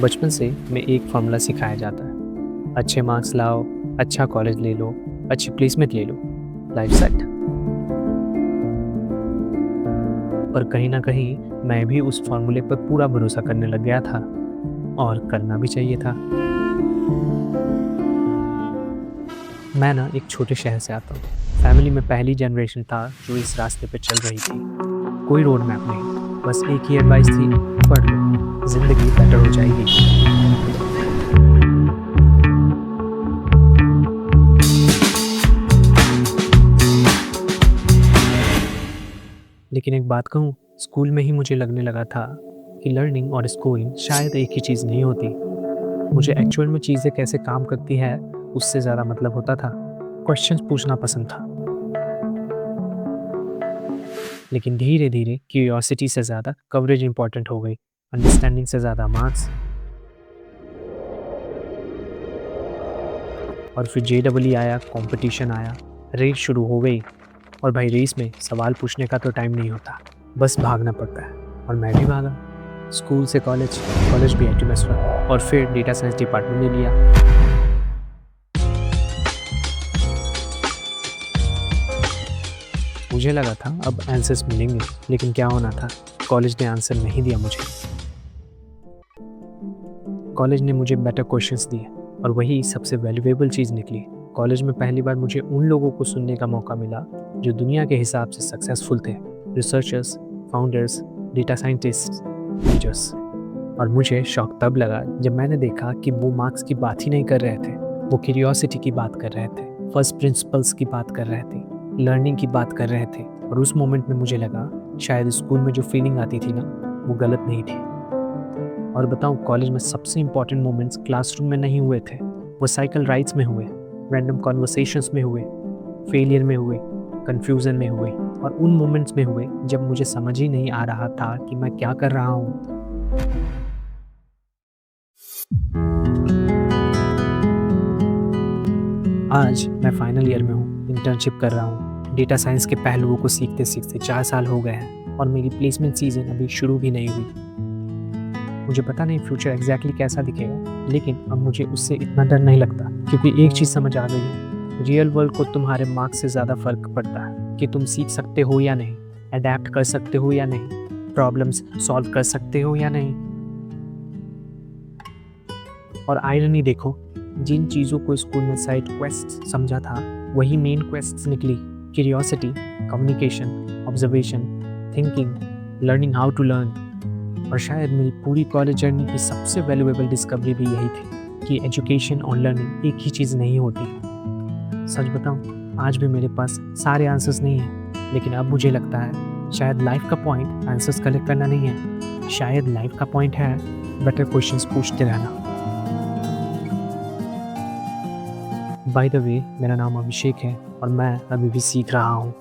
बचपन से में एक फार्मूला सिखाया जाता है, अच्छे मार्क्स लाओ, अच्छा कॉलेज ले लो, अच्छी प्लेसमेंट ले लो, लाइफ सेट। और कहीं ना कहीं मैं भी उस फार्मूले पर पूरा भरोसा करने लग गया था, और करना भी चाहिए था। मैं ना एक छोटे शहर से आता हूँ। फैमिली में पहली जनरेशन था जो इस रास्ते पे चल रही थी। कोई रोड मैप नहीं, बस एक ही एडवाइस थी, पढ़ लो, जिंदगी बेटर हो जाएगी। लेकिन एक बात कहूँ, स्कूल में ही मुझे लगने लगा था कि लर्निंग और स्कोरिंग शायद एक ही चीज़ नहीं होती। मुझे एक्चुअल में चीज़ें कैसे काम करती है उससे ज़्यादा मतलब होता था। क्वेश्चंस पूछना पसंद था, लेकिन धीरे धीरे क्यूरियोसिटी से ज़्यादा कवरेज इंपॉर्टेंट हो गई, अंडरस्टैंडिंग से ज़्यादा मार्क्स। और फिर JEE आया, कंपटीशन आया, रेस शुरू हो गई। और भाई रेस में सवाल पूछने का तो टाइम नहीं होता, बस भागना पड़ता है। और मैं भी भागा, स्कूल से कॉलेज, कॉलेज भी IT में रहा, और फिर डेटा साइंस डिपार्टमेंट ले लिया। मुझे लगा था अब आंसर्स मिलेंगे, लेकिन क्या होना था, कॉलेज ने आंसर नहीं दिया मुझे। कॉलेज ने मुझे बेटर क्वेश्चंस दिए, और वही सबसे वैल्यूएबल चीज़ निकली। कॉलेज में पहली बार मुझे उन लोगों को सुनने का मौका मिला जो दुनिया के हिसाब से सक्सेसफुल थे, researchers, founders, data scientist, teachers. और मुझे शौक तब लगा जब मैंने देखा कि वो मार्क्स की बात ही नहीं कर रहे थे, वो क्यूरियोसिटी की बात कर रहे थे, फर्स्ट प्रिंसिपल्स की बात कर रहे थे, लर्निंग की बात कर रहे थे। और उस मोमेंट में मुझे लगा शायद स्कूल में जो फीलिंग आती थी ना, वो गलत नहीं थी। और बताऊं, कॉलेज में सबसे इंपॉर्टेंट मोमेंट्स क्लासरूम में नहीं हुए थे, वो साइकिल राइड्स में हुए, रैंडम कॉन्वर्सेशंस में हुए, फेलियर में हुए, कंफ्यूजन में हुए, और उन मोमेंट्स में हुए जब मुझे समझ ही नहीं आ रहा था कि मैं क्या कर रहा हूँ। आज मैं फाइनल ईयर में हूँ, इंटर्नशिप कर रहा हूँ। डेटा साइंस के पहलुओं को सीखते सीखते 4 साल हो गए हैं, और मेरी प्लेसमेंट सीजन अभी शुरू भी नहीं हुई। मुझे पता नहीं फ्यूचर एग्जैक्टली कैसा दिखेगा, लेकिन अब मुझे उससे इतना डर नहीं लगता, क्योंकि एक चीज़ समझ आ गई है, रियल वर्ल्ड को तुम्हारे मार्क्स से ज़्यादा फर्क पड़ता है कि तुम सीख सकते हो या नहीं, अडेप्ट कर सकते हो या नहीं, प्रॉब्लम्स सॉल्व कर सकते हो या नहीं। और आयरनी देखो, जिन चीज़ों को स्कूल में साइड क्वेस्ट समझा था, वही मेन क्वेस्ट्स निकली। Curiosity, communication, observation, thinking, learning how to learn. और शायद मेरी पूरी कॉलेज जर्नी की सबसे वैल्यूएबल डिस्कवरी भी यही थी कि एजुकेशन और लर्निंग एक ही चीज़ नहीं होती। सच बताऊं, आज भी मेरे पास सारे आंसर्स नहीं हैं, लेकिन अब मुझे लगता है शायद लाइफ का पॉइंट आंसर्स कलेक्ट करना नहीं है, शायद लाइफ का पॉइंट है बेटर क्वेश्चंस पूछते रहना। बाय द वे, मेरा नाम अभिषेक है, और मैं अभी भी सीख रहा हूँ।